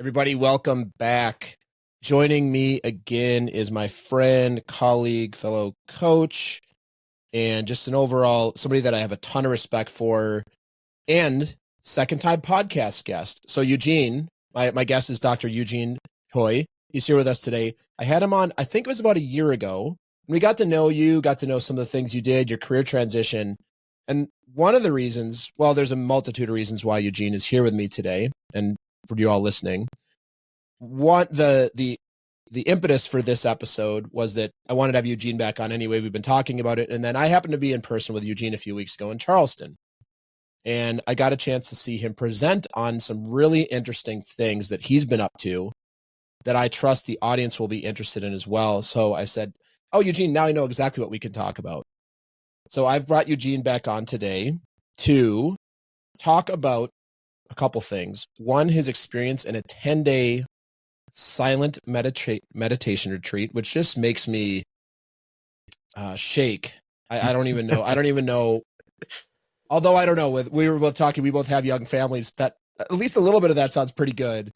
Everybody, welcome back. Joining me again is my friend, colleague, fellow coach, and just an overall somebody that I have a ton of respect for, and second-time podcast guest. So Eugene, my guest is Dr. Eugene K. He's here with us today. I had him on, I think it was about a year ago. We got to know you, got to know some of the things you did, your career transition. And one of the reasons, well, there's a multitude of reasons why Eugene is here with me today, and for you all listening. The impetus for this episode was that I wanted to have Eugene back on anyway. We've been talking about it. And then I happened to be in person with Eugene a few weeks ago in Charleston. And I got a chance to see him present on some really interesting things that he's been up to that I trust the audience will be interested in as well. So I said, oh, Eugene, now I know exactly what we can talk about. So I've brought Eugene back on today to talk about a couple things. One, his experience in a 10-day silent meditation retreat, which just makes me shake. I don't even know. I don't even know. Although I don't know. We were both talking. We both have young families. That at least a little bit of that sounds pretty good.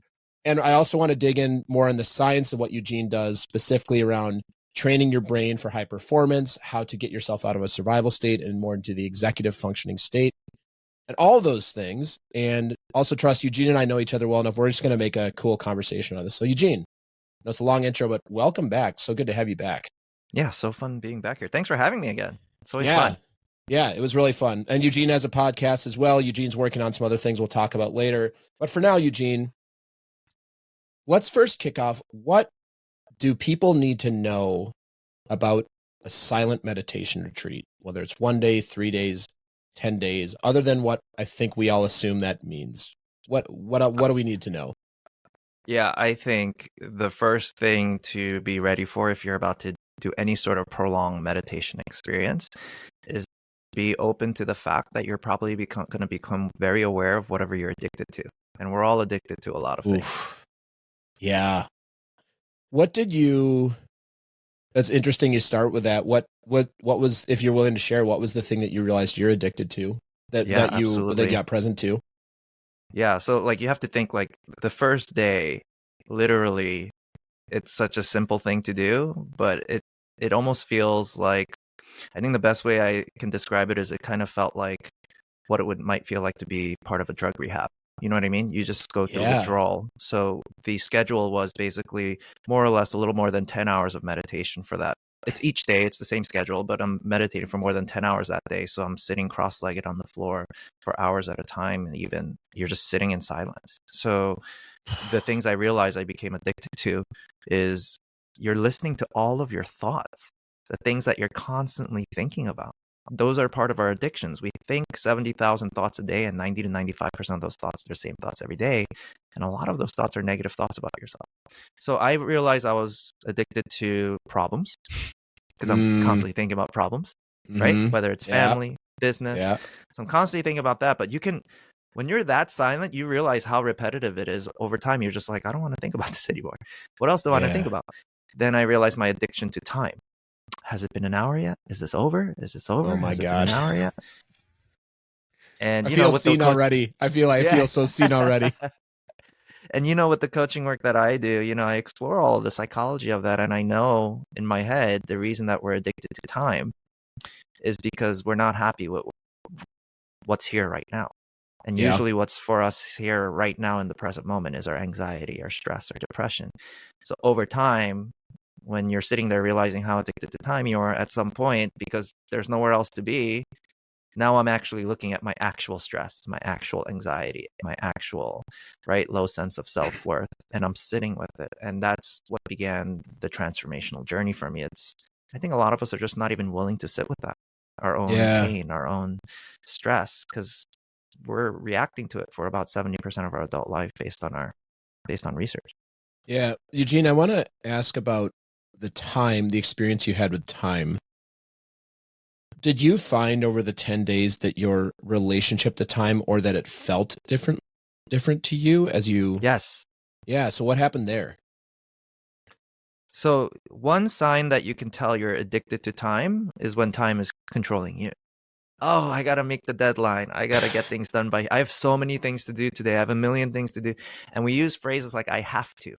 And I also want to dig in more on the science of what Eugene does, specifically around training your brain for high performance, how to get yourself out of a survival state and more into the executive functioning state, and all those things. And also trust Eugene and I know each other well enough. We're just going to make a cool conversation on this. So Eugene, I know it's a long intro, but welcome back. So good to have you back. Yeah, so fun being back here. Thanks for having me again. It's always fun. Yeah, it was really fun. And Eugene has a podcast as well. Eugene's working on some other things we'll talk about later. But for now, Eugene, let's first kick off. What do people need to know about a silent meditation retreat, whether it's 1 day, 3 days, 10 days, other than what I think we all assume that means? What do we need to know? Yeah, I think the first thing to be ready for if you're about to do any sort of prolonged meditation experience is be open to the fact that you're probably going to become very aware of whatever you're addicted to. And we're all addicted to a lot of things. Yeah. That's interesting you start with that. What was, if you're willing to share, what was the thing that you realized you're addicted to that you got present to? Yeah. So like you have to think like the first day, literally, it's such a simple thing to do, but it almost feels like, I think the best way I can describe it is it kind of felt like what it might feel like to be part of a drug rehab. You know what I mean? You just go through withdrawal. So the schedule was basically more or less a little more than 10 hours of meditation for that. It's each day, it's the same schedule, but I'm meditating for more than 10 hours that day. So I'm sitting cross-legged on the floor for hours at a time. And even you're just sitting in silence. So the things I realized I became addicted to is you're listening to all of your thoughts, the things that you're constantly thinking about. Those are part of our addictions. We think 70,000 thoughts a day, and 90 to 95% of those thoughts are the same thoughts every day. And a lot of those thoughts are negative thoughts about yourself. So I realized I was addicted to problems because I'm constantly thinking about problems, right? Whether it's family, business. So I'm constantly thinking about that. But when you're that silent, you realize how repetitive it is. Over time, you're just like, I don't want to think about this anymore. What else do I want to think about? Then I realized my addiction to time. Has it been an hour yet? Is this over? Is this over? Oh my Has gosh. it been an hour yet? And I feel seen already. I feel so seen already. And with the coaching work that I do, I explore all of the psychology of that. And I know in my head, the reason that we're addicted to time is because we're not happy with what's here right now. And usually what's for us here right now in the present moment is our anxiety, our stress, our depression. So over time, when you're sitting there realizing how addicted to time you are at some point, because there's nowhere else to be, now I'm actually looking at my actual stress, my actual anxiety, my actual low sense of self-worth, and I'm sitting with it. And that's what began the transformational journey for me. I think a lot of us are just not even willing to sit with that, our own pain, our own stress, because we're reacting to it for about 70% of our adult life based on research. Yeah. Eugene, I want to ask about the experience you had with time. Did you find over the 10 days that your relationship to time, or that it felt different to you as you? Yes. Yeah. So what happened there? So one sign that you can tell you're addicted to time is when time is controlling you. oh, I got to make the deadline. I got to get things done by, I have so many things to do today. I have a million things to do. And we use phrases like, I have to.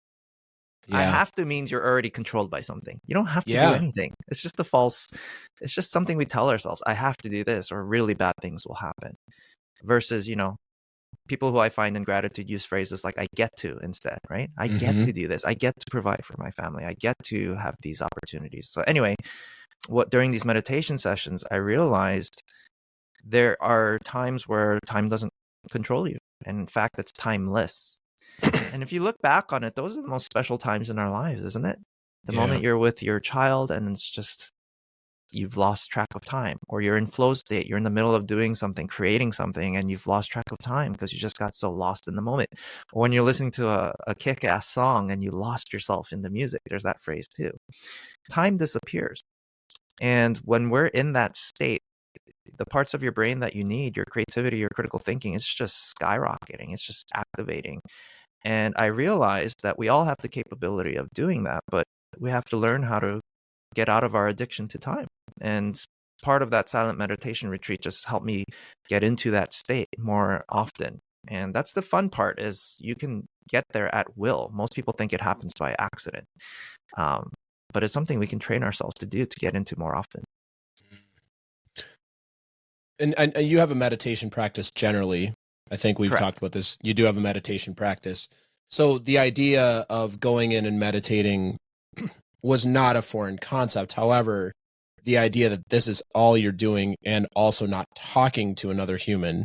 I Yeah. have to means you're already controlled by something. You don't have to do Yeah. anything. It's just it's just something we tell ourselves. I have to do this or really bad things will happen. Versus, people who I find in gratitude use phrases like I get to instead, right? I get Mm-hmm. to do this. I get to provide for my family. I get to have these opportunities. So anyway, during these meditation sessions, I realized there are times where time doesn't control you. And in fact, it's timeless. And if you look back on it, those are the most special times in our lives, isn't it? The moment you're with your child and it's just, you've lost track of time, or you're in flow state, you're in the middle of doing something, creating something, and you've lost track of time because you just got so lost in the moment. Or when you're listening to a kick-ass song and you lost yourself in the music, there's that phrase too. Time disappears. And when we're in that state, the parts of your brain that you need, your creativity, your critical thinking, it's just skyrocketing. It's just activating. And I realized that we all have the capability of doing that, but we have to learn how to get out of our addiction to time. And part of that silent meditation retreat just helped me get into that state more often. And that's the fun part, is you can get there at will. Most people think it happens by accident. But it's something we can train ourselves to do to get into more often. And you have a meditation practice generally. I think we've Correct. talked about this. You do have a meditation practice. So the idea of going in and meditating was not a foreign concept. However, the idea that this is all you're doing and also not talking to another human,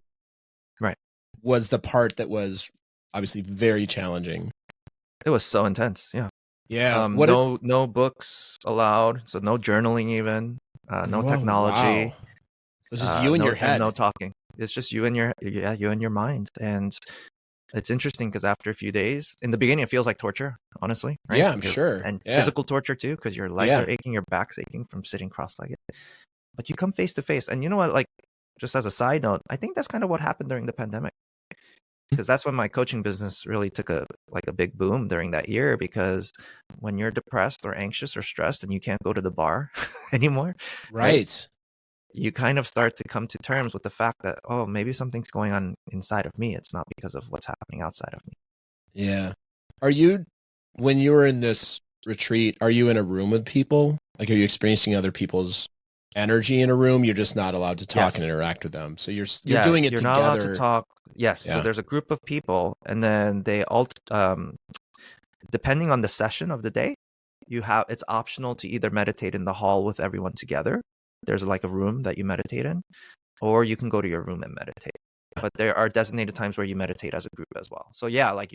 right, was the part that was obviously very challenging. It was so intense. Yeah. Yeah. No books allowed. So no journaling even, no technology. Wow. It's just you in your head. And no talking. It's just you and your mind. And it's interesting because after a few days, in the beginning, it feels like torture, honestly. Right? Yeah, I'm sure. And yeah. Physical torture too, because your legs are aching, your back's aching from sitting cross-legged. But you come face to face. And you know what, like, just as a side note, I think that's kind of what happened during the pandemic. Because that's when my coaching business really took a big boom during that year, because when you're depressed or anxious or stressed and you can't go to the bar anymore, right? You kind of start to come to terms with the fact that, oh, maybe something's going on inside of me. It's not because of what's happening outside of me. Yeah. When you were in this retreat, are you in a room with people? Like, are you experiencing other people's energy in a room? You're just not allowed to talk and interact with them. So you're doing it you're together. Not allowed to talk. Yes. Yeah. So there's a group of people, and then they all, depending on the session of the day, it's optional to either meditate in the hall with everyone together. There's like a room that you meditate in, or you can go to your room and meditate. But there are designated times where you meditate as a group as well. So yeah, like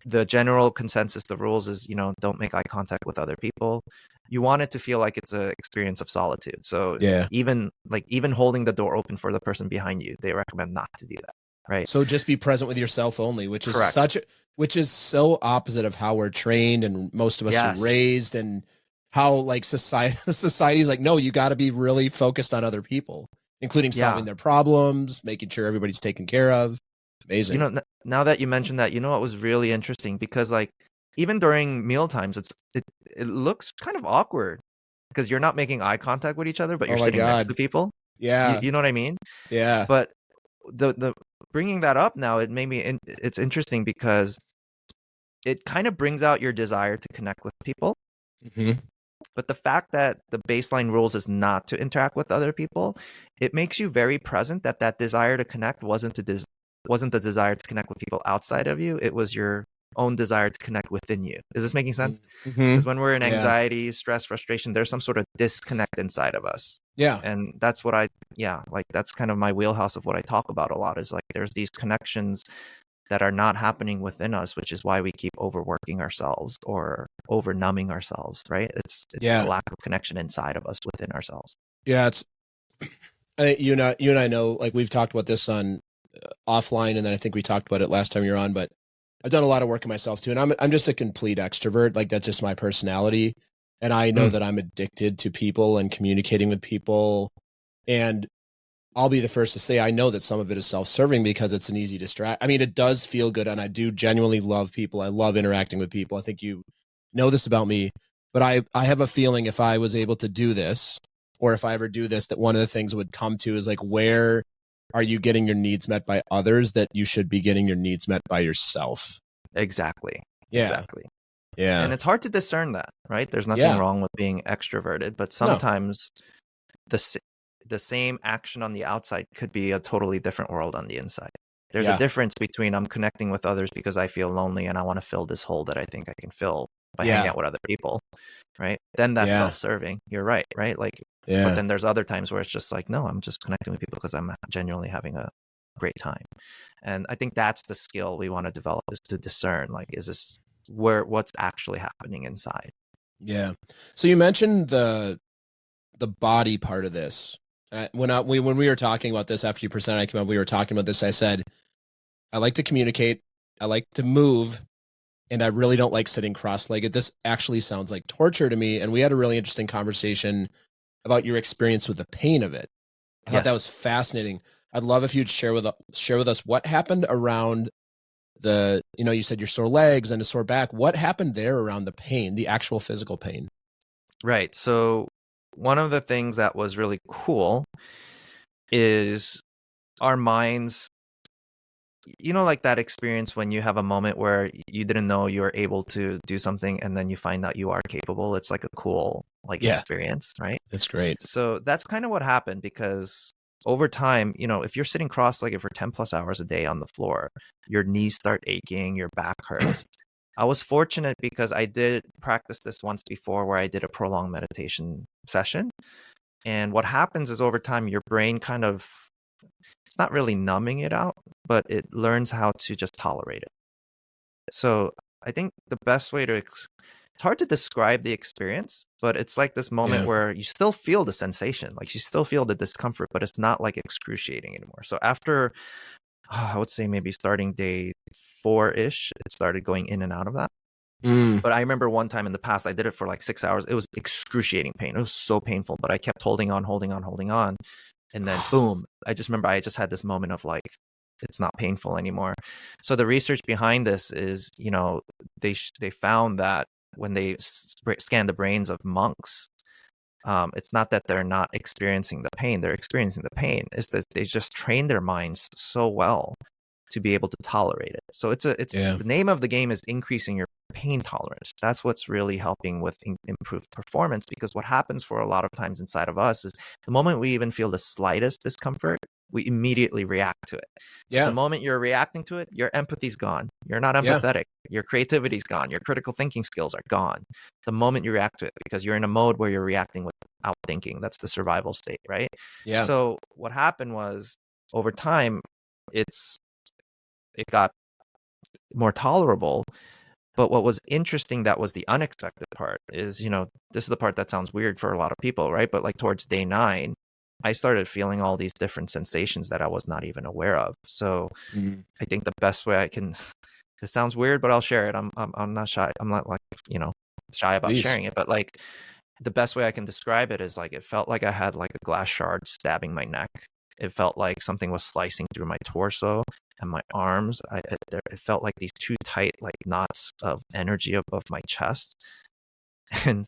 the general consensus, the rules is, don't make eye contact with other people. You want it to feel like it's an experience of solitude. So even holding the door open for the person behind you, they recommend not to do that. Right. So just be present with yourself only, which is which is so opposite of how we're trained and most of us are raised, and how like society's like, no, you got to be really focused on other people, including solving their problems, making sure everybody's taken care of. Amazing. Now that you mentioned that, what was really interesting, because like even during meal times, it looks kind of awkward because you're not making eye contact with each other, but you're sitting next to people. Yeah. You know what I mean? Yeah. But the bringing that up now, it's interesting because it kind of brings out your desire to connect with people. Mm-hmm. But the fact that the baseline rules is not to interact with other people, it makes you very present that desire to connect wasn't the desire to connect with people outside of you. It was your own desire to connect within you. Is this making sense? Because when we're in anxiety, stress, frustration, there's some sort of disconnect inside of us. Yeah. And that's what that's kind of my wheelhouse of what I talk about a lot, is like there's these connections that are not happening within us, which is why we keep overworking ourselves or over numbing ourselves, right? It's the lack of connection inside of us within ourselves. Yeah. You and I know, like, we've talked about this on offline, and then I think we talked about it last time you were on, but I've done a lot of work on myself too. And I'm just a complete extrovert. Like, that's just my personality. And I know that I'm addicted to people and communicating with people. And I'll be the first to say, I know that some of it is self-serving because it's an easy distract. I mean, it does feel good, and I do genuinely love people. I love interacting with people. I think you know this about me, but I have a feeling if I was able to do this or if I ever do this, that one of the things would come to is like, where are you getting your needs met by others that you should be getting your needs met by yourself? Exactly. Yeah. Exactly. Yeah. And it's hard to discern that, right? There's nothing wrong with being extroverted, but sometimes the same action on the outside could be a totally different world on the inside. There's a difference between I'm connecting with others because I feel lonely and I want to fill this hole that I think I can fill by hanging out with other people, right? Then that's self-serving. You're right? Like, but then there's other times where it's just like, no, I'm just connecting with people because I'm genuinely having a great time. And I think that's the skill we want to develop, is to discern, like, is this what's actually happening inside? Yeah. So you mentioned the body part of this. When we were talking about this after you presented, I came up, we were talking about this. I said, I like to communicate, I like to move, and I really don't like sitting cross-legged. This actually sounds like torture to me. And we had a really interesting conversation about your experience with the pain of it. I thought that was fascinating. I'd love if you'd share with us what happened around you said your sore legs and a sore back. What happened there around the pain, the actual physical pain? Right. So one of the things that was really cool is our minds, like that experience when you have a moment where you didn't know you were able to do something and then you find out you are capable. It's like a cool experience, right? That's great. So that's kind of what happened, because over time, if you're sitting cross-legged for 10 plus hours a day on the floor, your knees start aching, your back hurts. I was fortunate because I did practice this once before, where I did a prolonged meditation session. And what happens is, over time, your brain it's not really numbing it out, but it learns how to just tolerate it. So I think the best way it's hard to describe the experience, but it's like this moment where you still feel the sensation, like you still feel the discomfort, but it's not like excruciating anymore. So after, I would say maybe starting day 4-ish, it started going in and out of that. But I remember one time in the past, I did it for like 6 hours. It was excruciating pain. It was so painful, but I kept holding on. And then boom, I just remember I just had this moment of like, it's not painful anymore. So the research behind this is, they found that when they scan the brains of monks, it's not that they're not experiencing the pain. They're experiencing the pain. It's that they just train their minds so well to be able to tolerate it. So the name of the game is increasing your pain tolerance. That's what's really helping with improved performance, because what happens for a lot of times inside of us is, the moment we even feel the slightest discomfort, we immediately react to it. The moment you're reacting to it, your empathy's gone. You're not empathetic. Your creativity's gone. Your critical thinking skills are gone. The moment you react to it, because you're in a mode where you're reacting without thinking. That's the survival state, right? So what happened was, over time, it got more tolerable. But what was interesting, that was the unexpected part, is, this is the part that sounds weird for a lot of people, right? But like towards day 9, I started feeling all these different sensations that I was not even aware of. So I think the best way I can, this sounds weird, but I'll share it. I'm not shy. I'm not like, shy about sharing it, but like, the best way I can describe it is, like, it felt like I had like a glass shard stabbing my neck. It felt like something was slicing through my torso and my arms. It felt like these two tight like knots of energy above my chest. And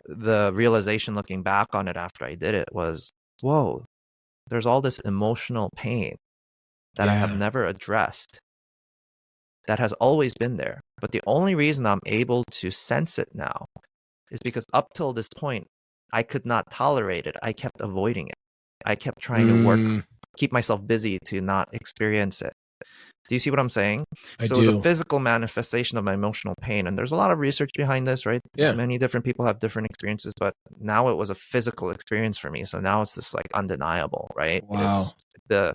the realization, looking back on it after I did it, was, whoa, there's all this emotional pain that I have never addressed, that has always been there. But the only reason I'm able to sense it now is because up till this point, I could not tolerate it. I kept avoiding it. I kept trying to keep myself busy to not experience it. Do you see what I'm saying? I do. It was a physical manifestation of my emotional pain. And there's a lot of research behind this, right? Many different people have different experiences, but now it was a physical experience for me. So now it's just like undeniable, right? Wow. It's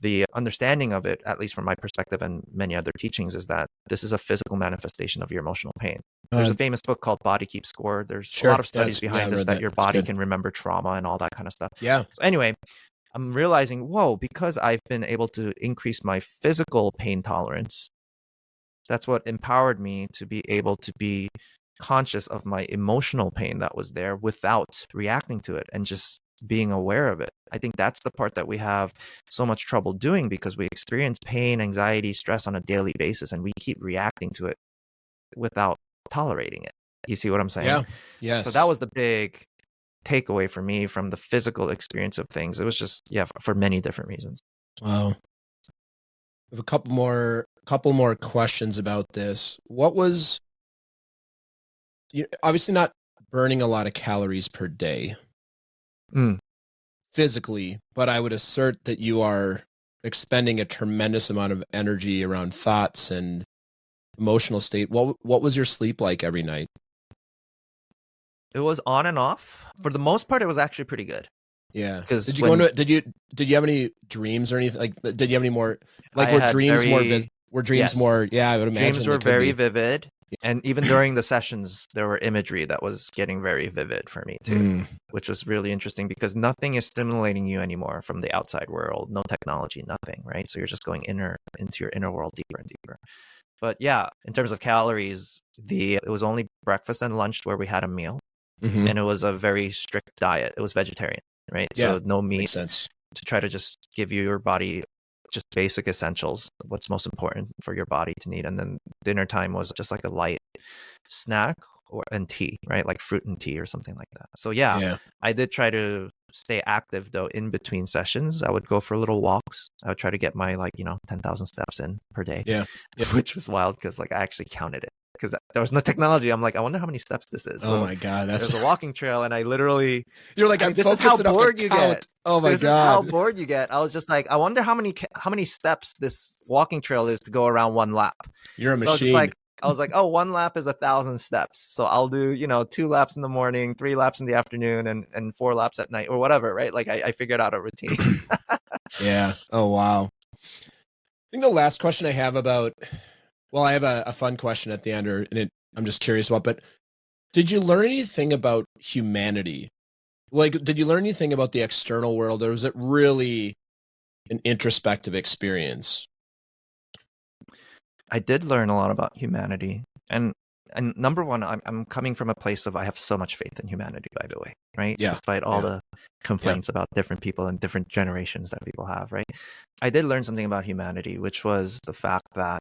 the understanding of it, at least from my perspective and many other teachings, is that this is a physical manifestation of your emotional pain. There's a famous book called Body Keeps Score. There's a lot of studies behind this, that your body can remember trauma and all that kind of stuff. So anyway, I'm realizing, whoa, because I've been able to increase my physical pain tolerance, that's what empowered me to be able to be conscious of my emotional pain that was there without reacting to it and just being aware of it. I think that's the part that we have so much trouble doing, because we experience pain, anxiety, stress on a daily basis, and we keep reacting to it without tolerating it. You see what I'm saying? Yes. So that was the big takeaway for me from the physical experience of things. It was just, yeah, for many different reasons. Wow. I have a couple more questions about this. What was, obviously not burning a lot of calories per day physically, but I would assert that you are expending a tremendous amount of energy around thoughts and emotional state. What was your sleep like every night? It was on and off. For the most part, it was actually pretty good. Yeah. Because did you have any dreams or anything? Like, did you have any more, like, were dreams yes. more, yeah, I would imagine dreams were very vivid. And even during the sessions, there were imagery that was getting very vivid for me too, which was really interesting because nothing is stimulating you anymore from the outside world. No technology, nothing, right? So you're just going into your inner world deeper and deeper. But yeah, in terms of calories, it was only breakfast and lunch where we had a meal, and it was a very strict diet. It was vegetarian, right? Yeah, so no meat. Makes sense. To try to just give your body just basic essentials, what's most important for your body to need. And then dinner time was just like a light snack and tea, right? Like fruit and tea or something like that. So yeah, I did try to stay active though in between sessions. I would go for little walks. I would try to get my 10,000 steps in per day, which was wild because I actually counted it. Because there was no technology. I'm like, I wonder how many steps this is. Oh my God. There's a walking trail and I literally... You're like, this is how bored you get. Oh my God. This is how bored you get. I was just like, I wonder how many steps this walking trail is to go around one lap. You're a machine. So I was like, oh, one lap is 1,000 steps. So I'll do, 2 laps in the morning, 3 laps in the afternoon, and 4 laps at night or whatever, right? Like I figured out a routine. Yeah. Oh, wow. I think the last question I have I have a fun question at the end, I'm just curious about, but did you learn anything about humanity? Like, did you learn anything about the external world, or was it really an introspective experience? I did learn a lot about humanity. And number one, I'm coming from a place of I have so much faith in humanity, by the way, right? Yeah. Despite all the complaints about different people and different generations that people have, right? I did learn something about humanity, which was the fact that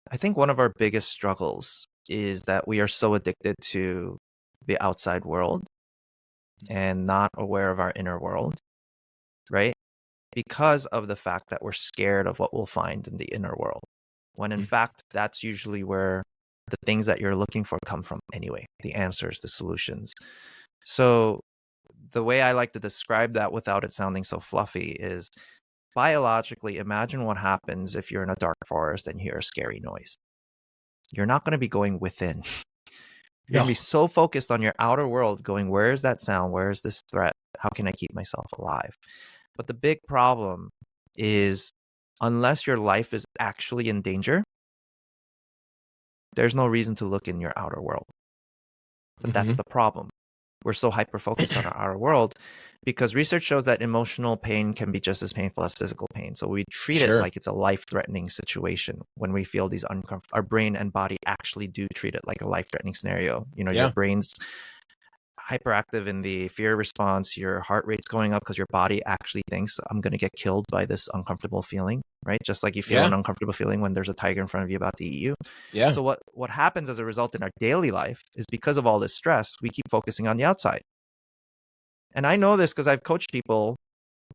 I think one of our biggest struggles is that we are so addicted to the outside world and not aware of our inner world, right? Because of the fact that we're scared of what we'll find in the inner world. When in fact, that's usually where the things that you're looking for come from anyway, the answers, the solutions. So the way I like to describe that without it sounding so fluffy is biologically, imagine what happens if you're in a dark forest and hear a scary noise. You're not going to be going within. You're going to be so focused on your outer world going, where is that sound? Where is this threat? How can I keep myself alive? But the big problem is unless your life is actually in danger, there's no reason to look in your outer world. But that's the problem. We're so hyper-focused on our outer world because research shows that emotional pain can be just as painful as physical pain. So we treat it like it's a life-threatening situation when we feel these uncomfortable. Our brain and body actually do treat it like a life-threatening scenario. Your brain's hyperactive in the fear response, your heart rate's going up because your body actually thinks I'm going to get killed by this uncomfortable feeling, right? Just like you feel an uncomfortable feeling when there's a tiger in front of you about to eat you. Yeah. So what happens as a result in our daily life is because of all this stress, we keep focusing on the outside. And I know this because I've coached people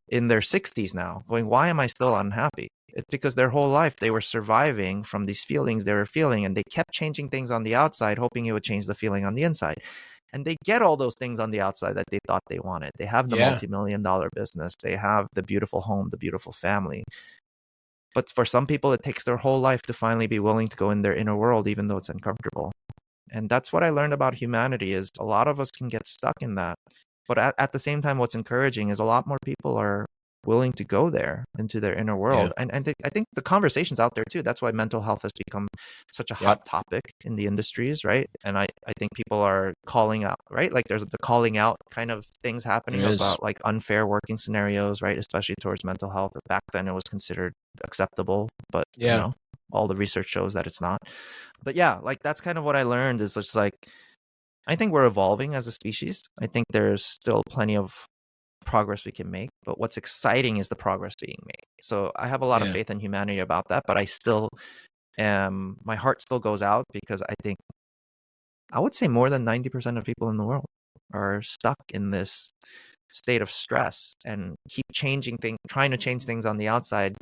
in their 60s now going, why am I still unhappy? It's because their whole life they were surviving from these feelings they were feeling, and they kept changing things on the outside, hoping it would change the feeling on the inside. And they get all those things on the outside that they thought they wanted. They have the multi-million-dollar business. They have the beautiful home, the beautiful family. But for some people, it takes their whole life to finally be willing to go in their inner world, even though it's uncomfortable. And that's what I learned about humanity is a lot of us can get stuck in that. But at the same time, what's encouraging is a lot more people are willing to go there into their inner world. And I think the conversation's out there too. That's why mental health has become such a hot topic in the industries, right? And I think people are calling out, right? Like there's the calling out kind of things happening about like unfair working scenarios, right? Especially towards mental health. Back then it was considered acceptable, but all the research shows that it's not. But yeah, like that's kind of what I learned is just like, I think we're evolving as a species. I think there's still plenty of progress we can make, but what's exciting is the progress being made. So I have a lot of faith in humanity about that, but I still my heart still goes out because I think I would say more than 90% of people in the world are stuck in this state of stress and keep changing things, trying to change things on the outside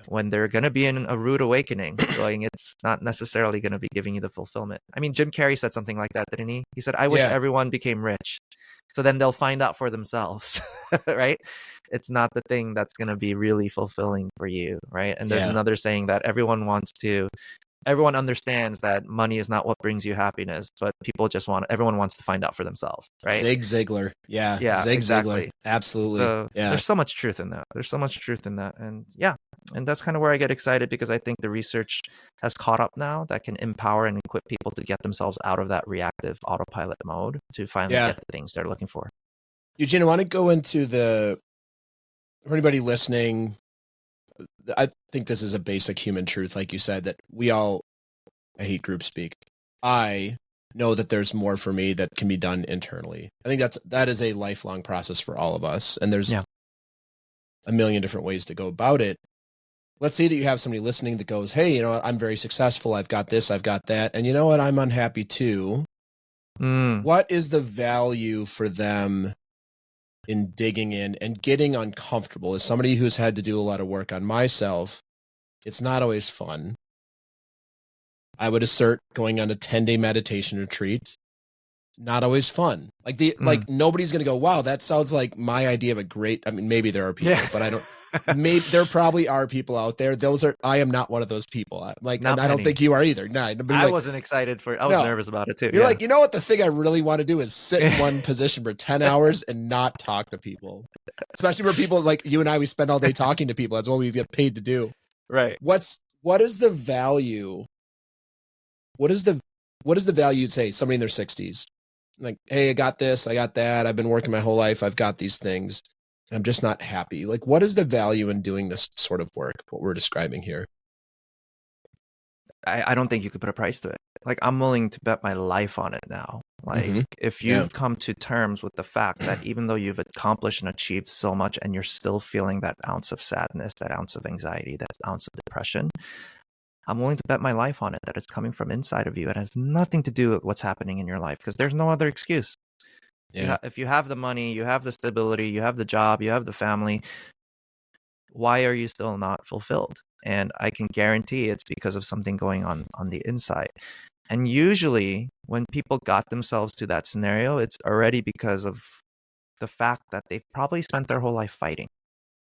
when they're going to be in a rude awakening, going, it's not necessarily going to be giving you the fulfillment. I mean, Jim Carrey said something like that, didn't he? He said, I wish everyone became rich. So then they'll find out for themselves, right? It's not the thing that's going to be really fulfilling for you, right? And there's another saying that everyone understands that money is not what brings you happiness, but everyone wants to find out for themselves, right? Zig Ziglar. Yeah. Yeah, Zig exactly. Ziglar. Absolutely. So there's so much truth in that. And that's kind of where I get excited, because I think the research has caught up now that can empower and equip people to get themselves out of that reactive autopilot mode to finally get the things they're looking for. Eugene, I want to go into for anybody listening, I think this is a basic human truth, like you said, that I hate group speak. I know that there's more for me that can be done internally. I think that is a lifelong process for all of us. And there's a million different ways to go about it. Let's say that you have somebody listening that goes, hey, I'm very successful. I've got this, I've got that. And you know what? I'm unhappy too. What is the value for them in digging in and getting uncomfortable? As somebody who's had to do a lot of work on myself, it's not always fun. I would assert going on a 10-day meditation retreat, not always fun. Like nobody's going to go, wow, that sounds like my idea of maybe there are people, but I don't, maybe there probably are people out there. I am not one of those people. And I don't think you are either. No, I wasn't excited I was nervous about it too. You're like, you know what? The thing I really want to do is sit in one position for 10 hours and not talk to people, especially for people like you and I, we spend all day talking to people. That's what we get paid to do. Right. What is the value? What is the value you'd say somebody in their 60s? Like, hey, I got this, I got that. I've been working my whole life. I've got these things. And I'm just not happy. Like, what is the value in doing this sort of work, what we're describing here? I don't think you could put a price to it. Like, I'm willing to bet my life on it now. Like, if you've come to terms with the fact that even though you've accomplished and achieved so much and you're still feeling that ounce of sadness, that ounce of anxiety, that ounce of depression, I'm willing to bet my life on it that it's coming from inside of you. It has nothing to do with what's happening in your life, because there's no other excuse. Yeah. If you have the money, you have the stability, you have the job, you have the family, why are you still not fulfilled? And I can guarantee it's because of something going on the inside. And usually when people got themselves to that scenario, it's already because of the fact that they've probably spent their whole life fighting.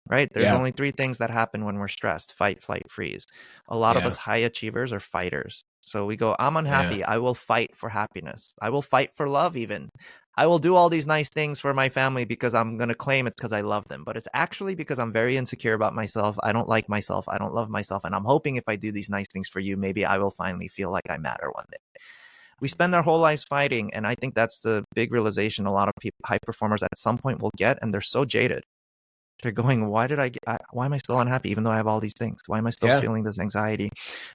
Right? There's only 3 things that happen when we're stressed: fight, flight, freeze. A lot of us high achievers are fighters. So we go, I'm unhappy. I will fight for happiness. I will fight for love even. I will do all these nice things for my family because I'm going to claim it's because I love them. But it's actually because I'm very insecure about myself. I don't like myself. I don't love myself. And I'm hoping if I do these nice things for you, maybe I will finally feel like I matter one day. We spend our whole lives fighting. And I think that's the big realization a lot of people, high performers at some point will get. And they're so jaded. They're going, why am I still unhappy even though I have all these things? Why am I still feeling this anxiety?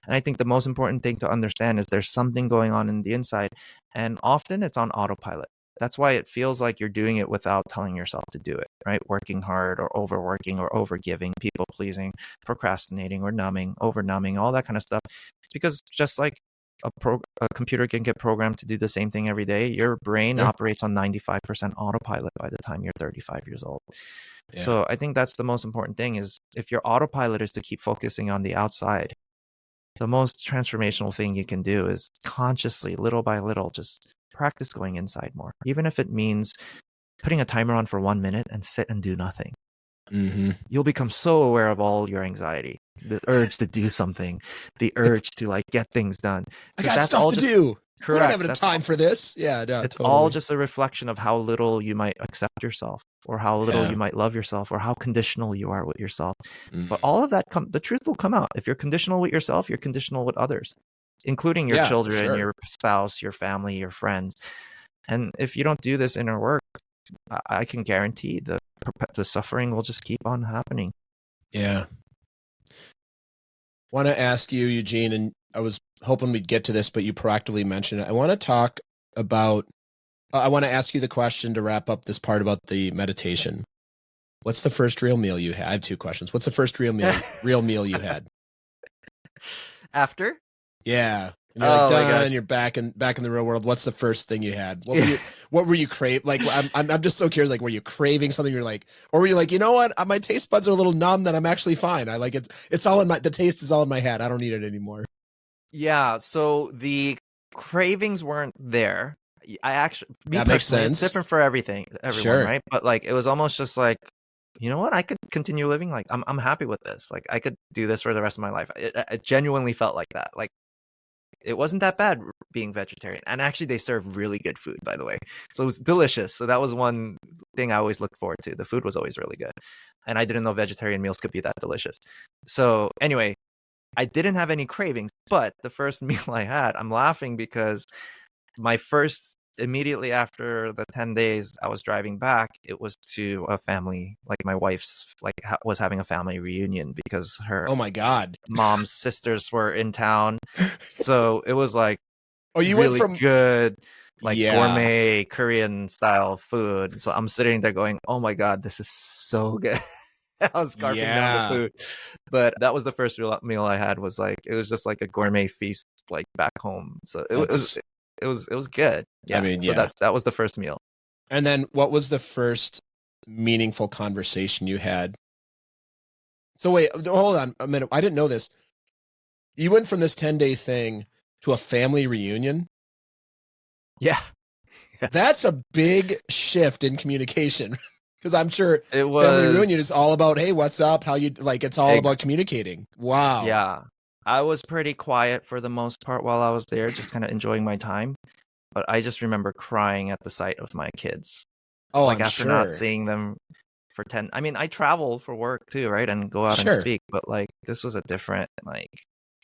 And I think the most important thing to understand is there's something going on in the inside. And often it's on autopilot. That's why it feels like you're doing it without telling yourself to do it, right? Working hard or overworking or overgiving, people pleasing, procrastinating or over numbing, all that kind of stuff. It's because just like a computer can get programmed to do the same thing every day, your brain operates on 95% autopilot by the time you're 35 years old. Yeah. So I think that's the most important thing is if your autopilot is to keep focusing on the outside, the most transformational thing you can do is consciously, little by little, just practice going inside more. Even if it means putting a timer on for 1 minute and sit and do nothing. You'll become so aware of all your anxiety, the urge to do something, the urge to like get things done. I got stuff to do. Correct. I don't have time for this. Yeah, no, it's all just a reflection of how little you might accept yourself, or how little you might love yourself, or how conditional you are with yourself. But all of that, the truth will come out. If you're conditional with yourself, you're conditional with others, including your children, your spouse, your family, your friends. And if you don't do this inner work, I can guarantee the suffering will just keep on happening. Yeah. Want to ask you, Eugene, and I was hoping we'd get to this, but you proactively mentioned it. I want to ask you the question to wrap up this part about the meditation. What's the first real meal you had? I have 2 questions. What's the first real meal you had? After? Yeah. And you're like Oh my done. gosh. You're back in the real world. What's the first thing you had? Yeah. What were you crave? Like I'm just so curious. Like, were you craving something? You're like, or were you like, you know what? My taste buds are a little numb. That I'm actually fine. I like it. It's all in the taste is all in my head. I don't need it anymore. Yeah. So the cravings weren't there. I actually, me That makes personally, it's sense. different for everything, everyone, Sure. right? But like, it was almost just like, you know what? I could continue living. Like, I'm happy with this. Like, I could do this for the rest of my life. It genuinely felt like that. Like, it wasn't that bad being vegetarian. And actually, they serve really good food, by the way. So it was delicious. So that was one thing I always looked forward to. The food was always really good. And I didn't know vegetarian meals could be that delicious. So anyway, I didn't have any cravings, but the first meal I had, I'm laughing because immediately after the 10 days I was driving back, it was to a family, like my wife's, was having a family reunion because her Oh my God. mom's sisters were in town. So it was like Oh, you went really from good, like yeah. gourmet Korean style food. So I'm sitting there going, oh my God, this is so good. I was scarfing down the Yeah. food. But that was the first real meal I had, was like, it was just like a gourmet feast, like back home. So it was good. Yeah. I mean, So yeah. that was the first meal. And then what was the first meaningful conversation you had? So wait, hold on a minute. I didn't know this. You went from this 10-day thing to a family reunion. Yeah. That's a big shift in communication. Because I'm sure It family was reunion is all about, hey, what's up? How you like? It's all about communicating. Wow. Yeah. I was pretty quiet for the most part while I was there, just kind of enjoying my time. But I just remember crying at the sight of my kids. Oh, Like I'm after not sure. seeing them for 10, I mean, I travel for work too, right? And go out and Sure. speak, but like this was a different like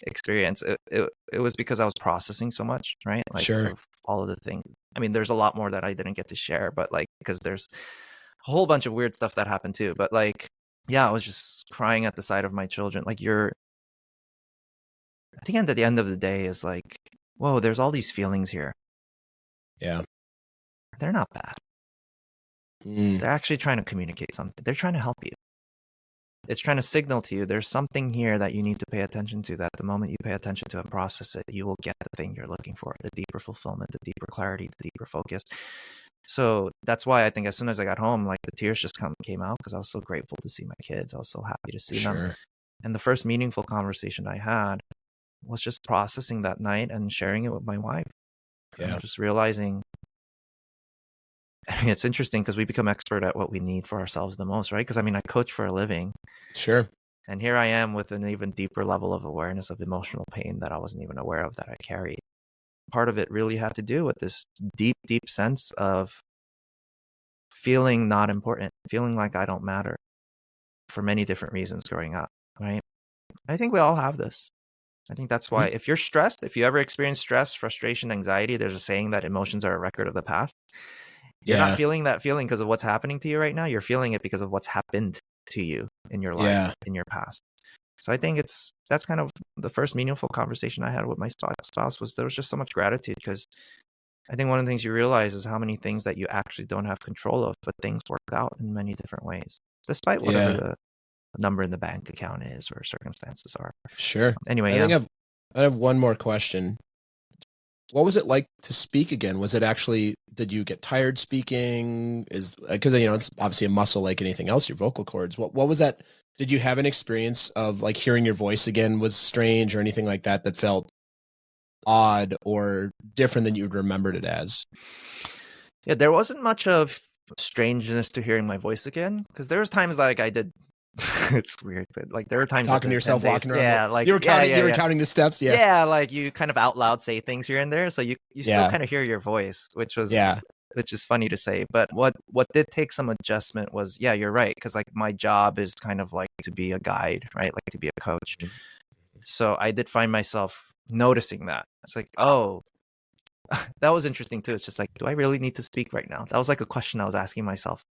experience. It was because I was processing so much, right? Like Sure. of all of the things. I mean, there's a lot more that I didn't get to share, but like because there's a whole bunch of weird stuff that happened too. But like, yeah, I was just crying at the sight of my children. Like I think at the end of the day is like, whoa, there's all these feelings here. Yeah. They're not bad. They're actually trying to communicate something. They're trying to help you. It's trying to signal to you there's something here that you need to pay attention to, that the moment you pay attention to and process it, you will get the thing you're looking for, the deeper fulfillment, the deeper clarity, the deeper focus. So that's why I think as soon as I got home, like the tears just came out because I was so grateful to see my kids. I was so happy to see them. And the first meaningful conversation I had was just processing that night and sharing it with my wife. Yeah. Just realizing, I mean, it's interesting because we become expert at what we need for ourselves the most, right? Because I mean, I coach for a living. Sure. And here I am with an even deeper level of awareness of emotional pain that I wasn't even aware of that I carried. Part of it really had to do with this deep, deep sense of feeling not important, feeling like I don't matter for many different reasons growing up, right? I think we all have this. I think that's why if you're stressed, if you ever experience stress, frustration, anxiety, there's a saying that emotions are a record of the past. You're not feeling that feeling because of what's happening to you right now. You're feeling it because of what's happened to you in your life, in your past. So I think that's kind of the first meaningful conversation I had with my spouse was there was just so much gratitude because I think one of the things you realize is how many things that you actually don't have control of, but things worked out in many different ways, despite whatever the number in the bank account is or circumstances are. Sure. Anyway, I have one more question. What was it like to speak again? Was it actually, did you get tired speaking? Because, it's obviously a muscle like anything else, your vocal cords. What was that? Did you have an experience of like hearing your voice again was strange or anything like that felt odd or different than you'd remembered it as? Yeah, there wasn't much of strangeness to hearing my voice again because there was times like I did. It's weird, but like there were times talking to yourself, walking around. Yeah, like you were counting the steps. Yeah, like you kind of out loud say things here and there, so you still kind of hear your voice, which is funny to say. But what did take some adjustment was, yeah, you're right, because like my job is kind of like to be a guide, right? Like to be a coach. So I did find myself noticing that. It's like, oh, that was interesting too. It's just like, do I really need to speak right now? That was like a question I was asking myself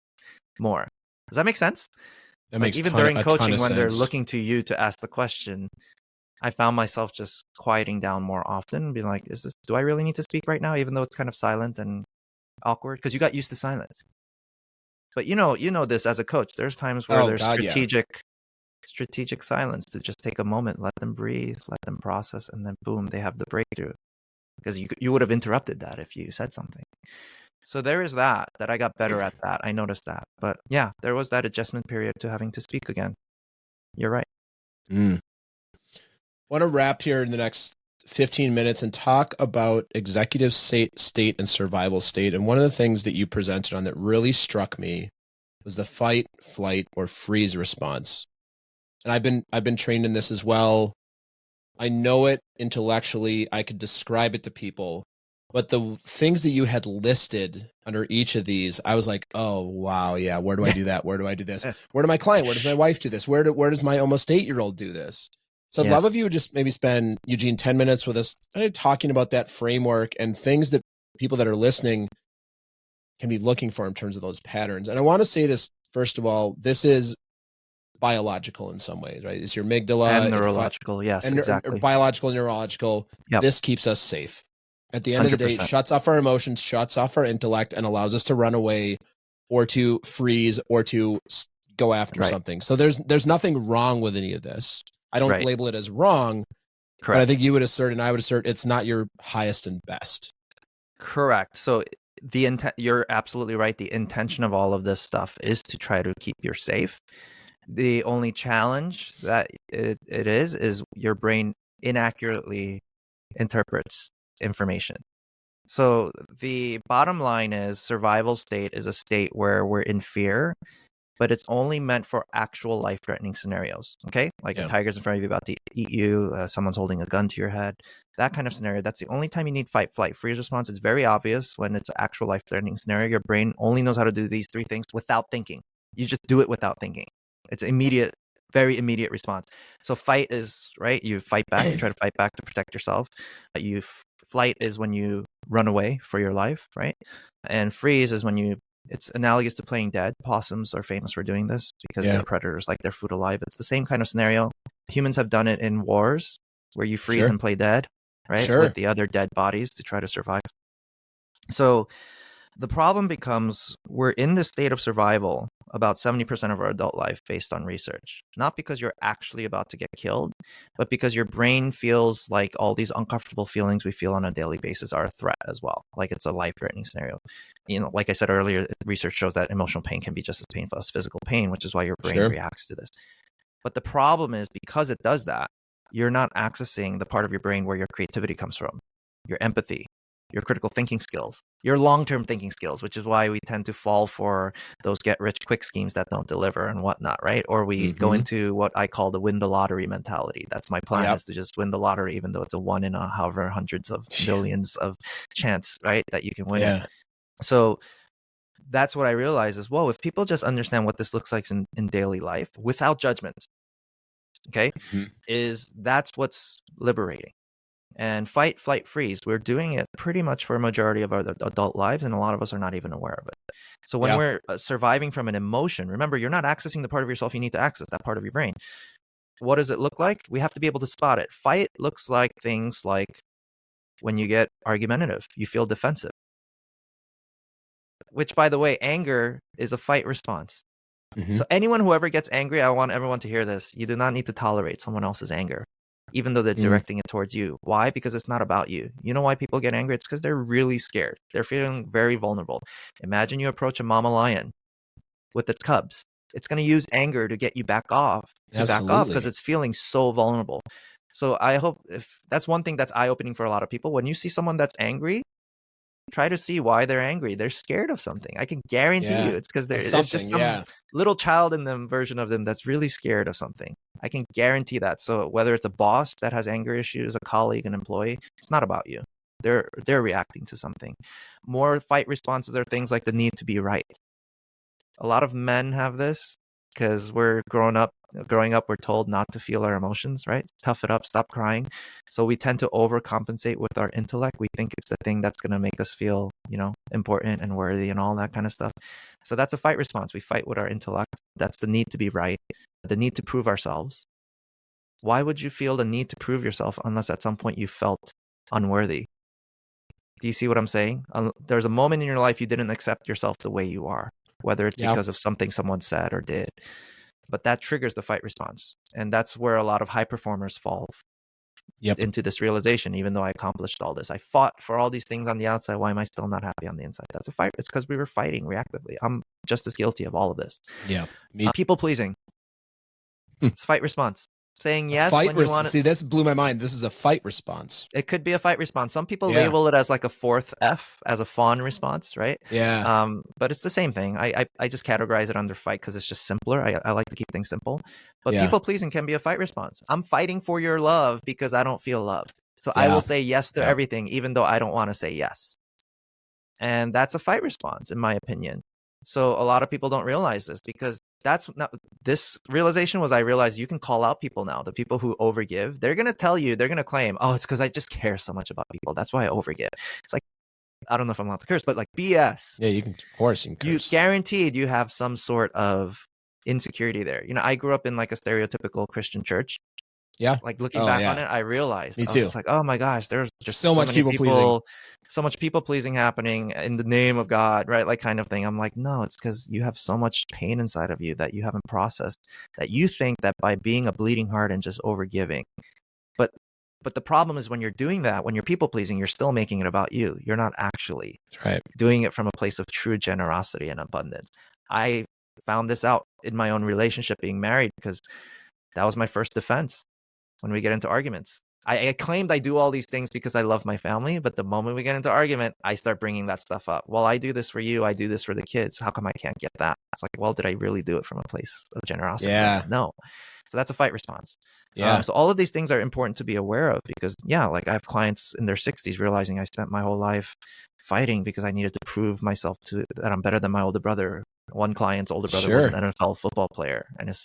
more. Does that make sense? That like makes even during coaching, when they're looking to you to ask the question, I found myself just quieting down more often and being like, do I really need to speak right now? Even though it's kind of silent and awkward because you got used to silence. But you know this as a coach, there's times where there's strategic strategic silence to just take a moment, let them breathe, let them process, and then boom, they have the breakthrough. Because you would have interrupted that if you said something. So there is that I got better at that. I noticed that. But yeah, there was that adjustment period to having to speak again. You're right. I want to wrap here in the next 15 minutes and talk about executive state and survival state. And one of the things that you presented on that really struck me was the fight, flight, or freeze response. And I've been trained in this as well. I know it intellectually. I could describe it to people, but the things that you had listed under each of these, I was like, oh, wow. Yeah. Where do I do that? Where do I do this? Where do my client? Where does my wife do this? Where does my almost 8-year-old do this? So I'd love if you would just maybe spend, Eugene, 10 minutes with us talking about that framework and things that people that are listening can be looking for in terms of those patterns. And I want to say this, first of all, this is biological in some ways, right? It's your amygdala. And neurological, yes, and exactly. Biological, neurological. Yep. This keeps us safe. At the end 100%. Of the day, it shuts off our emotions, shuts off our intellect, and allows us to run away or to freeze or to go after something. So there's nothing wrong with any of this. I don't label it as wrong. Correct. But I think you would assert, and I would assert, it's not your highest and best. Correct. So you're absolutely right. The intention of all of this stuff is to try to keep you safe. The only challenge that it is your brain inaccurately interprets information. So the bottom line is survival state is a state where we're in fear, but it's only meant for actual life-threatening scenarios, okay? Like a tiger's in front of you about to eat you, someone's holding a gun to your head, that kind of scenario. That's the only time you need fight, flight, freeze response. It's very obvious when it's an actual life-threatening scenario. Your brain only knows how to do these 3 things without thinking. You just do it without thinking. It's immediate, very immediate response. So fight is, right? You fight back, you try to fight back to protect yourself. Flight is when you run away for your life, right? And freeze is when it's analogous to playing dead. Possums are famous for doing this because they're predators, like their food alive. It's the same kind of scenario. Humans have done it in wars where you freeze and play dead, right? With the other dead bodies to try to survive. So the problem becomes we're in this state of survival about 70% of our adult life based on research. Not because you're actually about to get killed, but because your brain feels like all these uncomfortable feelings we feel on a daily basis are a threat as well. Like it's a life-threatening scenario. Like I said earlier, research shows that emotional pain can be just as painful as physical pain, which is why your brain reacts to this. But the problem is because it does that, you're not accessing the part of your brain where your creativity comes from, your empathy, your critical thinking skills, your long-term thinking skills, which is why we tend to fall for those get-rich-quick schemes that don't deliver and whatnot, right? Or we go into what I call the win the lottery mentality. That's my plan, is to just win the lottery, even though it's a 1 in however hundreds of millions of chance, right, that you can win it. So that's what I realized is, whoa, if people just understand what this looks like in daily life without judgment, okay, that's what's liberating. And fight, flight, freeze, we're doing it pretty much for a majority of our adult lives, and a lot of us are not even aware of it. So when we're surviving from an emotion, remember, you're not accessing the part of yourself you need to access, that part of your brain. What does it look like? We have to be able to spot it. Fight looks like things like when you get argumentative, you feel defensive. Which, by the way, anger is a fight response. So anyone who ever gets angry, I want everyone to hear this. You do not need to tolerate someone else's anger, even though they're directing it towards you. Why? Because it's not about you. You know why people get angry? It's because they're really scared. They're feeling very vulnerable. Imagine you approach a mama lion with its cubs. It's going to use anger to get you back off, because it's feeling so vulnerable. So I hope if that's one thing that's eye-opening for a lot of people. When you see someone that's angry, try to see why they're angry. They're scared of something. I can guarantee you it's because there's just some little child in them version of them that's really scared of something. I can guarantee that. So whether it's a boss that has anger issues, a colleague, an employee, it's not about you. They're reacting to something. More fight responses are things like the need to be right. A lot of men have this because we're growing up, we're told not to feel our emotions, right? Tough it up, stop crying. So we tend to overcompensate with our intellect. We think it's the thing that's going to make us feel, important and worthy and all that kind of stuff. So that's a fight response. We fight with our intellect. That's the need to be right, the need to prove ourselves. Why would you feel the need to prove yourself unless at some point you felt unworthy? Do you see what I'm saying? There's a moment in your life you didn't accept yourself the way you are, whether it's because of something someone said or did. but that triggers the fight response. And that's where a lot of high performers fall into this realization. Even though I accomplished all this, I fought for all these things on the outside. Why am I still not happy on the inside? That's a fight. It's because we were fighting reactively. I'm just as guilty of all of this. Yeah. People pleasing. It's fight response. Saying yes when you want to. See, this blew my mind. This is a fight response. It could be a fight response. Some people label it as like a fourth F, as a fawn response, right? Yeah. But it's the same thing. I just categorize it under fight because it's just simpler. I like to keep things simple. But people pleasing can be a fight response. I'm fighting for your love because I don't feel loved. So I will say yes to everything, even though I don't want to say yes. And that's a fight response, in my opinion. So a lot of people don't realize this, because that's not, this realization was, I realized you can call out people now. The people who overgive, they're going to tell you, they're going to claim, oh, it's because I just care so much about people. That's why I overgive. It's like, I don't know if I'm allowed to curse, but like BS. Yeah, you can, of course you can curse. You guaranteed you have some sort of insecurity there. You know, I grew up in like a stereotypical Christian church. Yeah. Like looking back on it, I realized, Me I was too. just like, oh my gosh, there's just so much people pleasing. So much people pleasing happening in the name of God, right? Like kind of thing. I'm like, no, it's because you have so much pain inside of you that you haven't processed, that you think that by being a bleeding heart and just overgiving. But the problem is when you're doing that, when you're people pleasing, you're still making it about you. You're not actually doing it from a place of true generosity and abundance. I found this out in my own relationship, being married, because that was my first defense. When we get into arguments, I claimed I do all these things because I love my family, but the moment we get into argument, I start bringing that stuff up. Well, I do this for you. I do this for the kids. How come I can't get that? It's like, well, did I really do it from a place of generosity? Yeah. No. So that's a fight response. Yeah. So all of these things are important to be aware of, because like I have clients in their 60s realizing I spent my whole life fighting because I needed to prove myself that I'm better than my older brother. One client's older brother was an NFL football player, and is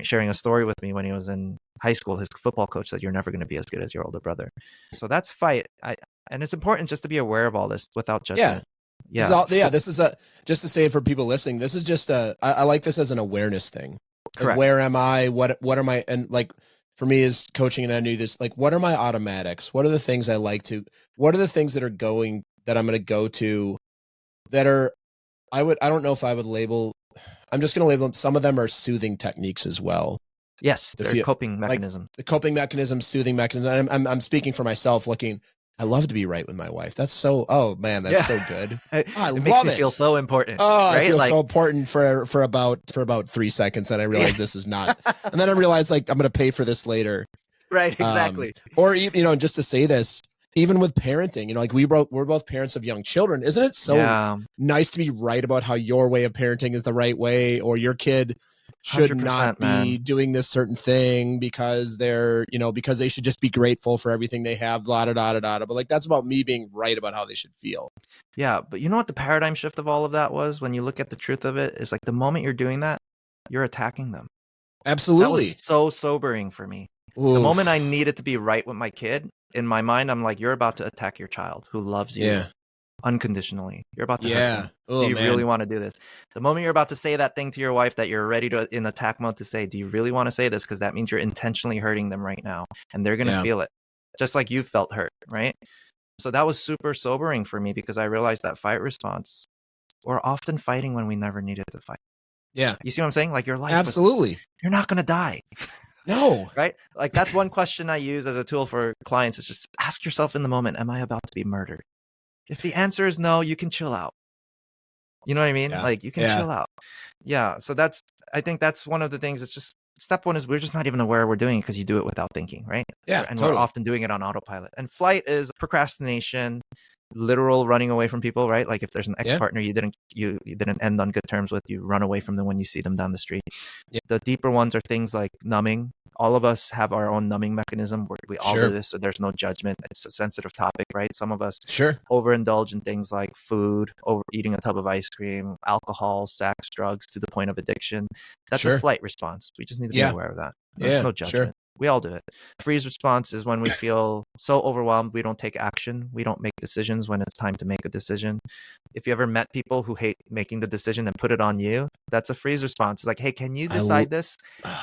sharing a story with me when he was in high school. His football coach said, "You're never going to be as good as your older brother." So that's fight. And it's important just to be aware of all this without judgment. This is just to say it for people listening. This is just I like this as an awareness thing. Correct. Like, where am I? What are my, and like for me is coaching, and I knew this, like, what are my automatics? What are the things I like to, what are the things that I'm going to go to that are, I don't know if I would label, I'm just going to label them. Some of them are soothing techniques as well. Yes. They're coping mechanism. Like the coping mechanism, soothing mechanism. I'm speaking for myself, I love to be right with my wife. That's so, that's so good. I it love makes me it. Feel so important. I feel so important for about 3 seconds. Then I realize this is not, and then I realize like I'm going to pay for this later. Right. Exactly. Or, just to say this, even with parenting, like we're both parents of young children. Isn't it so nice to be right about how your way of parenting is the right way, or your kid should not be doing this certain thing because they're, because they should just be grateful for everything they have, blah, blah, blah, blah, blah. But like, that's about me being right about how they should feel. Yeah. But you know what the paradigm shift of all of that was, when you look at the truth of it, is like the moment you're doing that, you're attacking them. Absolutely. That was so sobering for me. Oof. The moment I needed to be right with my kid, in my mind, I'm like, you're about to attack your child who loves you unconditionally. You're about to hurt them. Do you really want to do this? The moment you're about to say that thing to your wife that you're ready to, in attack mode, to say, do you really want to say this? Because that means you're intentionally hurting them right now, and they're going to feel it, just like you felt hurt, right? So that was super sobering for me, because I realized that fight response, we're often fighting when we never needed to fight. Yeah. You see what I'm saying? Like your life, absolutely. You're not going to die. No. Right? Like that's one question I use as a tool for clients, is just ask yourself in the moment, am I about to be murdered? If the answer is no, you can chill out. You know what I mean? Yeah. Like you can chill out. Yeah. So I think that's one of the things. It's just, step one is we're just not even aware we're doing it, because you do it without thinking, right? Yeah. And we're often doing it on autopilot. And flight is procrastination, literal running away from people, right? Like if there's an ex-partner you didn't end on good terms with, you run away from them when you see them down the street. The deeper ones are things like numbing. All of us have our own numbing mechanism. We all do this, so there's no judgment. It's a sensitive topic, right? Some of us overindulge in things like food, overeating a tub of ice cream, alcohol, sex, drugs, to the point of addiction. That's a flight response. We just need to be aware of that. There's no judgment. We all do it. Freeze response is when we feel so overwhelmed, we don't take action. We don't make decisions when it's time to make a decision. If you ever met people who hate making the decision and put it on you, that's a freeze response. It's like, hey, can you decide this?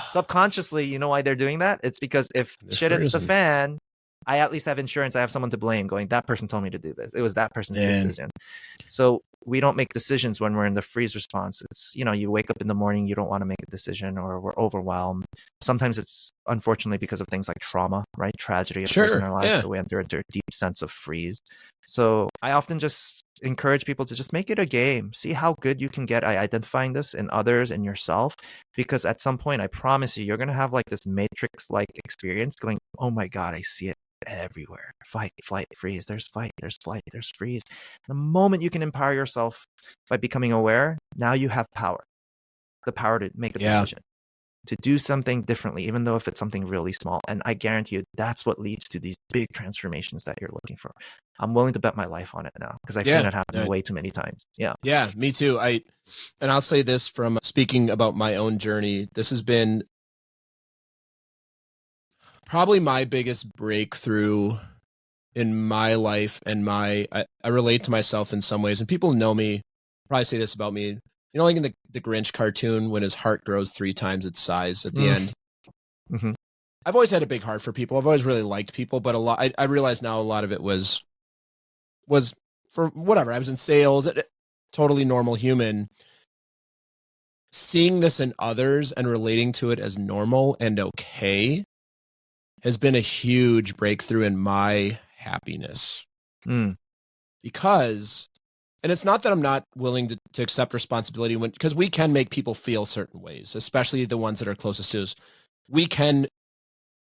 Subconsciously, you know why they're doing that? It's because if shit hits the fan, I at least have insurance. I have someone to blame, going, that person told me to do this. It was that person's decision. So we don't make decisions when we're in the freeze response. It's, you wake up in the morning, you don't want to make a decision, or we're overwhelmed. Sometimes it's unfortunately because of things like trauma, right? Tragedy occurs in Sure. our lives. Yeah. So we enter a deep sense of freeze. So I often just encourage people to just make it a game. See how good you can get at identifying this in others and yourself. Because at some point, I promise you, you're going to have like this matrix-like experience going, oh my God, I see it everywhere. Fight, flight, freeze. There's fight, there's flight, there's freeze. The moment you can empower yourself by becoming aware, now you have power. The power to make a decision, to do something differently, even though if it's something really small. And I guarantee you, that's what leads to these big transformations that you're looking for. I'm willing to bet my life on it now because I've seen it happen way too many times. Yeah. Yeah, me too. And I'll say this from speaking about my own journey. This has been probably my biggest breakthrough in my life, and I relate to myself in some ways, and people know me, probably say this about me, like in the Grinch cartoon when his heart grows 3 times its size at the end. Mm-hmm. I've always had a big heart for people. I've always really liked people, but I realize now a lot of it was for whatever. I was in sales, totally normal human. Seeing this in others and relating to it as normal and okay has been a huge breakthrough in my happiness. Because, and it's not that I'm not willing to accept responsibility because we can make people feel certain ways, especially the ones that are closest to us. We can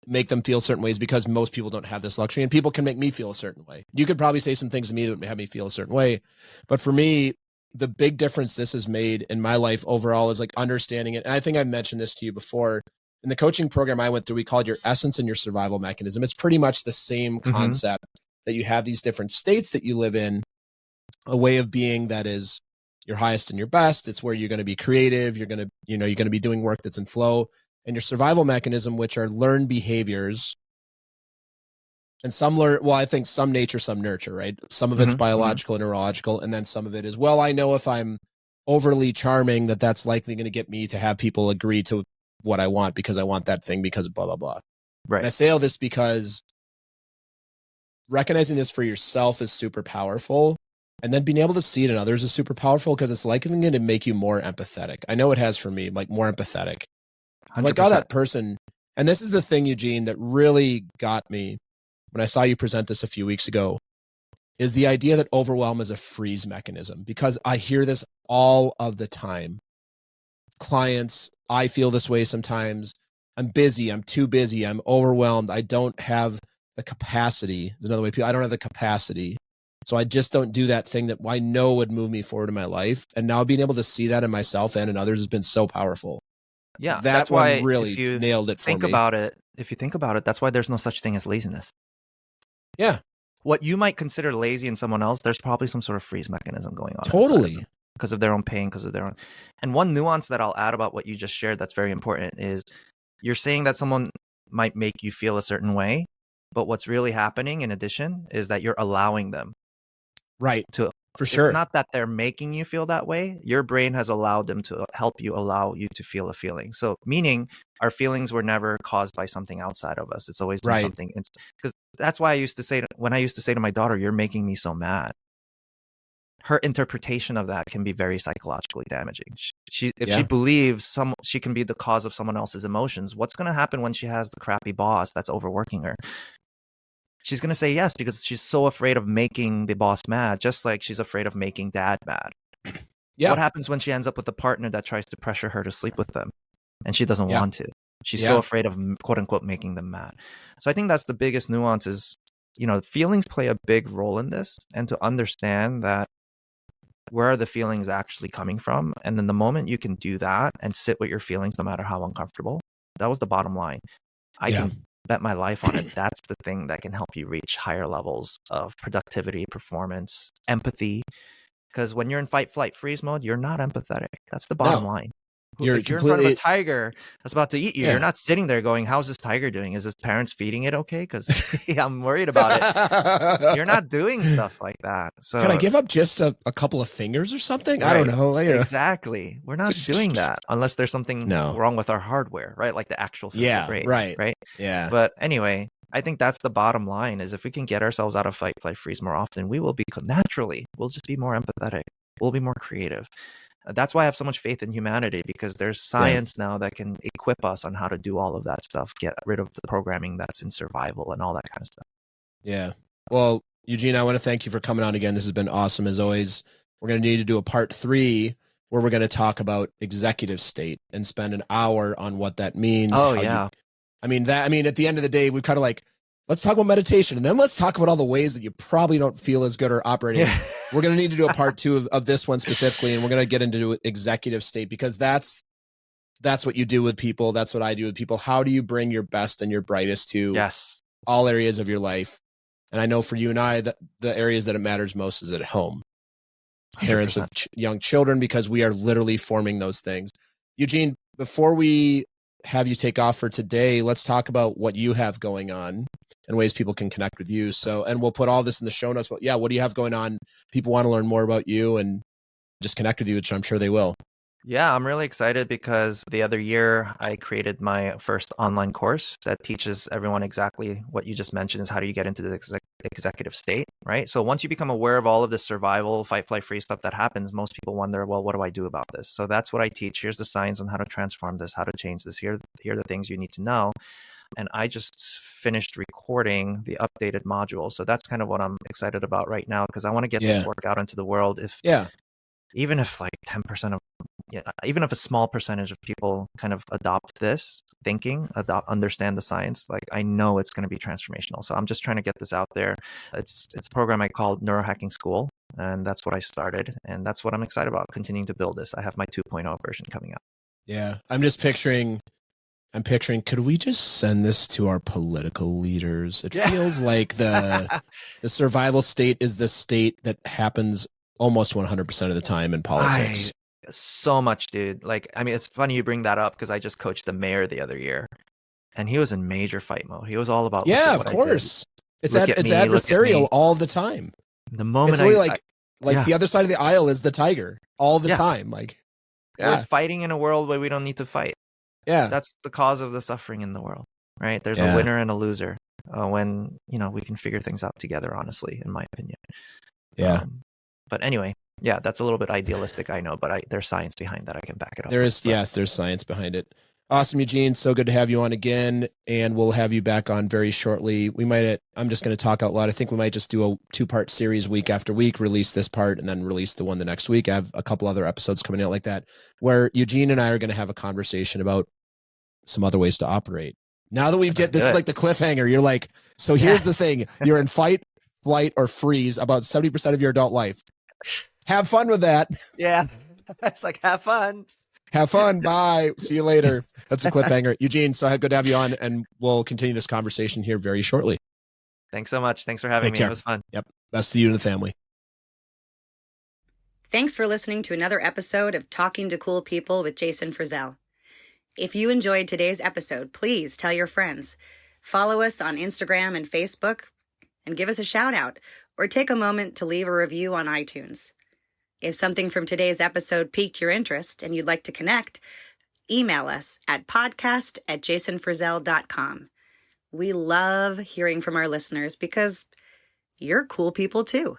make them feel certain ways because most people don't have this luxury, and people can make me feel a certain way. You could probably say some things to me that would have me feel a certain way. But for me, the big difference this has made in my life overall is like understanding it. And I think I've mentioned this to you before. In the coaching program I went through, we called your essence and your survival mechanism. It's pretty much the same concept that you have these different states that you live in, a way of being that is your highest and your best. It's where you're going to be creative. You're going to be doing work that's in flow. And your survival mechanism, which are learned behaviors. And I think some nature, some nurture, right? Some of it's biological and neurological. And then some of it is, I know if I'm overly charming, that's likely going to get me to have people agree to what I want because I want that thing because blah, blah, blah. Right. And I say all this because recognizing this for yourself is super powerful. And then being able to see it in others is super powerful because it's likely going to make you more empathetic. I know it has for me, like more empathetic. 100%. I'm like, oh, that person. And this is the thing, Eugene, that really got me when I saw you present this a few weeks ago, is the idea that overwhelm is a freeze mechanism, because I hear this all of the time. Clients, I feel this way sometimes. I'm busy. I'm too busy. I'm overwhelmed. I don't have the capacity. There's another way. I don't have the capacity. So I just don't do that thing that I know would move me forward in my life. And now being able to see that in myself and in others has been so powerful. Yeah, that's why really nailed it for me. If you think about it, that's why there's no such thing as laziness. Yeah. What you might consider lazy in someone else, there's probably some sort of freeze mechanism going on. Totally. Because of their own pain, because of their own. And one nuance that I'll add about what you just shared that's very important is you're saying that someone might make you feel a certain way, but what's really happening in addition is that you're allowing them. Right. For sure. It's not that they're making you feel that way. Your brain has allowed them to allow you to feel a feeling. So meaning our feelings were never caused by something outside of us. It's always been something. Because that's why when I used to say to my daughter, you're making me so mad. Her interpretation of that can be very psychologically damaging. If she believes she can be the cause of someone else's emotions, what's going to happen when she has the crappy boss that's overworking her? She's going to say yes because she's so afraid of making the boss mad, just like she's afraid of making dad mad. Yeah. What happens when she ends up with a partner that tries to pressure her to sleep with them and she doesn't want to? She's so afraid of quote unquote making them mad. So I think that's the biggest nuance is, feelings play a big role in this, and to understand that where are the feelings actually coming from? And then the moment you can do that and sit with your feelings, no matter how uncomfortable, that was the bottom line. I can bet my life on it. That's the thing that can help you reach higher levels of productivity, performance, empathy. Because when you're in fight, flight, freeze mode, you're not empathetic. That's the bottom line. If you're in front of a tiger that's about to eat you, you're not sitting there going, how's this tiger doing? Is his parents feeding it okay? Because I'm worried about it. You're not doing stuff like that. So can I give up just a couple of fingers or something? Right. I don't know. Exactly. We're not doing that unless there's something wrong with our hardware, right? Like the actual physical brain. Right. Yeah. But anyway, I think that's the bottom line is if we can get ourselves out of fight, flight, freeze more often, we will be naturally, we'll just be more empathetic. We'll be more creative. That's why I have so much faith in humanity, because there's science now that can equip us on how to do all of that stuff, get rid of the programming that's in survival and all that kind of stuff. Yeah. Well, Eugene, I want to thank you for coming on again. This has been awesome as always. We're going to need to do a part 3 where we're going to talk about executive state and spend an hour on what that means. Oh, yeah. At the end of the day, we kind of like, let's talk about meditation, and then let's talk about all the ways that you probably don't feel as good or operating. Yeah. We're going to need to do a part 2 of this one specifically, and we're going to get into executive state, because that's what you do with people. That's what I do with people. How do you bring your best and your brightest to all areas of your life? And I know for you and I, the areas that it matters most is at home. 100%. Parents of young children, because we are literally forming those things. Eugene, before we have you take off for today, let's talk about what you have going on and ways people can connect with you. So, and we'll put all this in the show notes, but yeah, what do you have going on? People want to learn more about you and just connect with you, which I'm sure they will. Yeah, I'm really excited because the other year I created my first online course that teaches everyone exactly what you just mentioned, is how do you get into the executive state, right? So once you become aware of all of the survival, fight, flight, freeze stuff that happens, most people wonder, well, what do I do about this? So that's what I teach. Here's the science on how to transform this, how to change this. Here are the things you need to know. And I just finished recording the updated module. So that's kind of what I'm excited about right now, because I want to get this work out into the world. Even if like 10% of, even if a small percentage of people kind of adopt this thinking, understand the science, like I know it's going to be transformational. So I'm just trying to get this out there. It's a program I called Neurohacking School, and that's what I started. And that's what I'm excited about, continuing to build this. I have my 2.0 version coming out. Yeah. I'm picturing, could we just send this to our political leaders? It feels like the survival state is the state that happens almost 100% of the time in politics. So much, dude. Like, I mean, it's funny you bring that up, because I just coached the mayor the other year, and he was in major fight mode. He was all about, of course. It's adversarial all the time. The moment it's really the other side of the aisle is the tiger all the time. Like, we're fighting in a world where we don't need to fight. Yeah. That's the cause of the suffering in the world, right? There's a winner and a loser when, we can figure things out together, honestly, in my opinion. Yeah. But anyway, that's a little bit idealistic, I know, but there's science behind that. I can back it up. There's science behind it. Awesome, Eugene. So good to have you on again, and we'll have you back on very shortly. I'm just going to talk out loud. I think we might just do a 2-part series week after week, release this part and then release the one the next week. I have a couple other episodes coming out like that, where Eugene and I are going to have a conversation about some other ways to operate. Now that this is like the cliffhanger, you're like, so here's the thing. You're in fight, flight, or freeze about 70% of your adult life. Have fun with that. Yeah. It's like, have fun. Have fun. Bye. See you later. That's a cliffhanger. Eugene, so good to have you on, and we'll continue this conversation here very shortly. Thanks so much. Thanks for having me. It was fun. Yep. Best to you and the family. Thanks for listening to another episode of Talking to Cool People with Jason Frizzell. If you enjoyed today's episode, please tell your friends. Follow us on Instagram and Facebook, and give us a shout out, or take a moment to leave a review on iTunes. If something from today's episode piqued your interest and you'd like to connect, email us at podcast@jasonfrizzell.com. We love hearing from our listeners, because you're cool people too.